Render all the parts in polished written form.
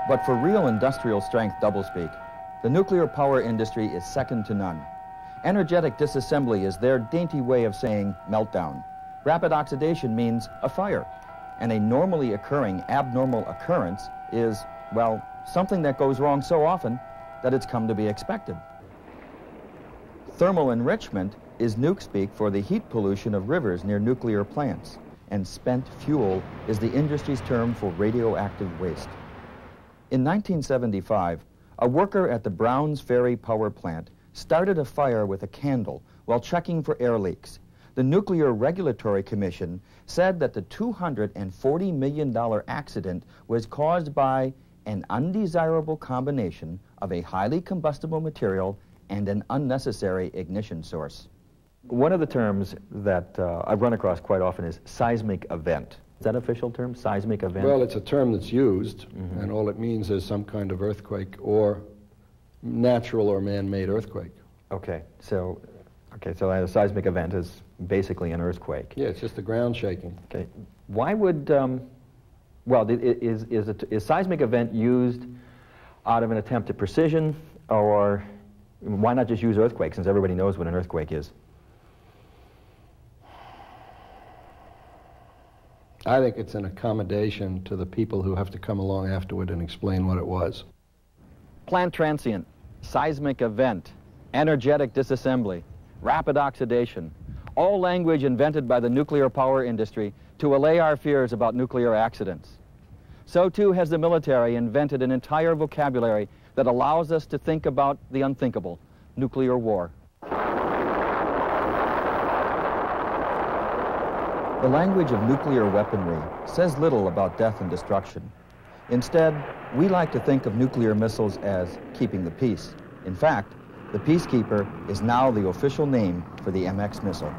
But for real industrial strength doublespeak, the nuclear power industry is second to none. Energetic disassembly is their dainty way of saying meltdown. Rapid oxidation means a fire. And a normally occurring abnormal occurrence is, well, something that goes wrong so often that it's come to be expected. Thermal enrichment is nuke speak for the heat pollution of rivers near nuclear plants. And spent fuel is the industry's term for radioactive waste. In 1975, a worker at the Browns Ferry power plant started a fire with a candle while checking for air leaks. The Nuclear Regulatory Commission said that the $240 million accident was caused by an undesirable combination of a highly combustible material and an unnecessary ignition source. One of the terms that I've run across quite often is seismic event. Is that an official term, seismic event? Well, it's a term that's used, and all it means is some kind of earthquake or natural or man-made earthquake. Okay, so a seismic event is basically an earthquake. Yeah, it's just the ground shaking. Okay, why would, is seismic event used out of an attempt at precision, or why not just use earthquake since everybody knows what an earthquake is? I think it's an accommodation to the people who have to come along afterward and explain what it was. Plant transient, seismic event, energetic disassembly, rapid oxidation, all language invented by the nuclear power industry to allay our fears about nuclear accidents. So too has the military invented an entire vocabulary that allows us to think about the unthinkable, nuclear war. The language of nuclear weaponry says little about death and destruction. Instead, we like to think of nuclear missiles as keeping the peace. In fact, the Peacekeeper is now the official name for the MX missile.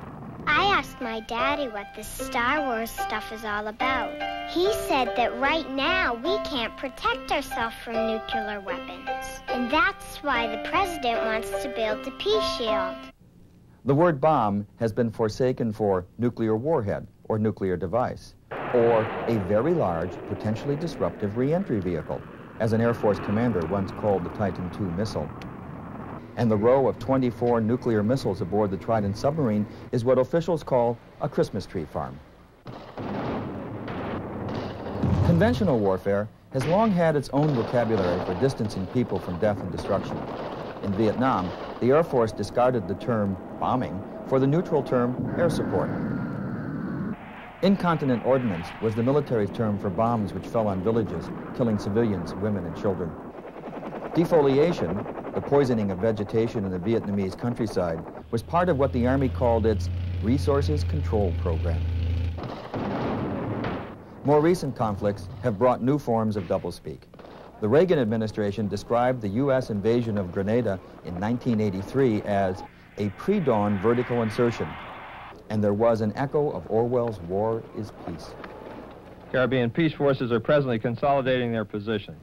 I asked my daddy what this Star Wars stuff is all about. He said that right now we can't protect ourselves from nuclear weapons. And that's why the president wants to build the peace shield. The word bomb has been forsaken for nuclear warhead or nuclear device, or a very large, potentially disruptive re-entry vehicle, as an Air Force commander once called the Titan II missile. And the row of 24 nuclear missiles aboard the Trident submarine is what officials call a Christmas tree farm. Conventional warfare has long had its own vocabulary for distancing people from death and destruction. In Vietnam, the Air Force discarded the term bombing for the neutral term air support. Incontinent ordnance was the military's term for bombs which fell on villages, killing civilians, women, and children. Defoliation, the poisoning of vegetation in the Vietnamese countryside, was part of what the Army called its Resources Control Program. More recent conflicts have brought new forms of doublespeak. The Reagan administration described the U.S. invasion of Grenada in 1983 as a pre-dawn vertical insertion, and there was an echo of Orwell's War is Peace. Caribbean peace forces are presently consolidating their positions.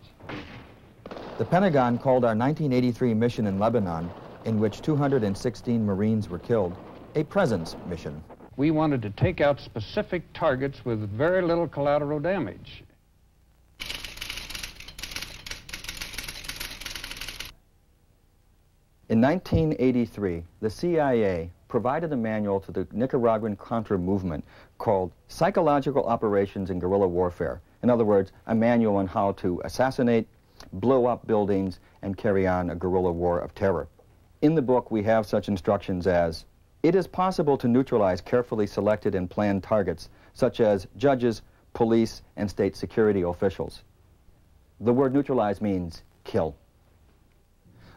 The Pentagon called our 1983 mission in Lebanon, in which 216 Marines were killed, a presence mission. We wanted to take out specific targets with very little collateral damage. In 1983, the CIA provided a manual to the Nicaraguan Contra movement called Psychological Operations in Guerrilla Warfare. In other words, a manual on how to assassinate, blow up buildings, and carry on a guerrilla war of terror. In the book, we have such instructions as, it is possible to neutralize carefully selected and planned targets, such as judges, police, and state security officials. The word neutralize means kill.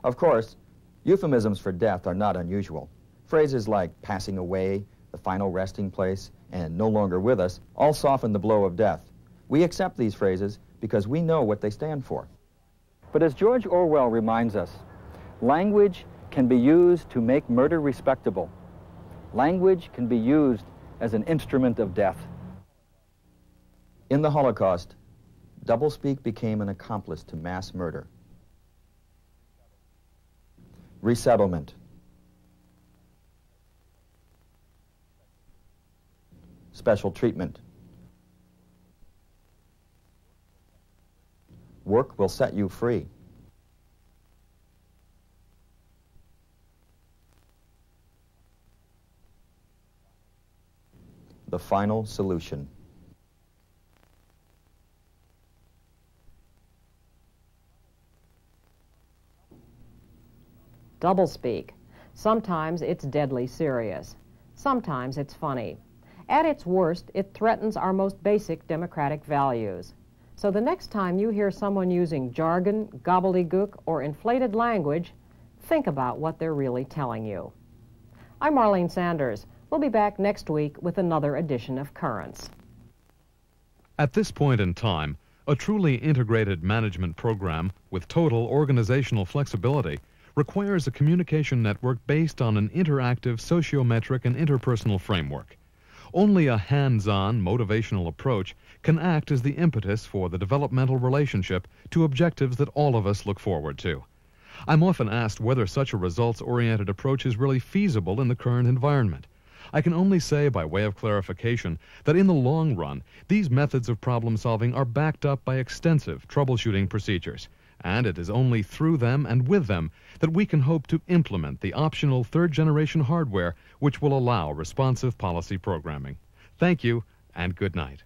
Of course, euphemisms for death are not unusual. Phrases like passing away, the final resting place, and no longer with us all soften the blow of death. We accept these phrases because we know what they stand for. But as George Orwell reminds us, language can be used to make murder respectable. Language can be used as an instrument of death. In the Holocaust, doublespeak became an accomplice to mass murder. Resettlement. Special treatment. Work will set you free. The final solution. Doublespeak. Sometimes it's deadly serious. Sometimes it's funny. At its worst, it threatens our most basic democratic values. So the next time you hear someone using jargon, gobbledygook, or inflated language, think about what they're really telling you. I'm Marlene Sanders. We'll be back next week with another edition of Currents. At this point in time, a truly integrated management program with total organizational flexibility requires a communication network based on an interactive sociometric and interpersonal framework. Only a hands-on, motivational approach can act as the impetus for the developmental relationship to objectives that all of us look forward to. I'm often asked whether such a results-oriented approach is really feasible in the current environment. I can only say, by way of clarification, that in the long run, these methods of problem-solving are backed up by extensive troubleshooting procedures, and it is only through them and with them that we can hope to implement the optional third-generation hardware which will allow responsive policy programming. Thank you, and good night.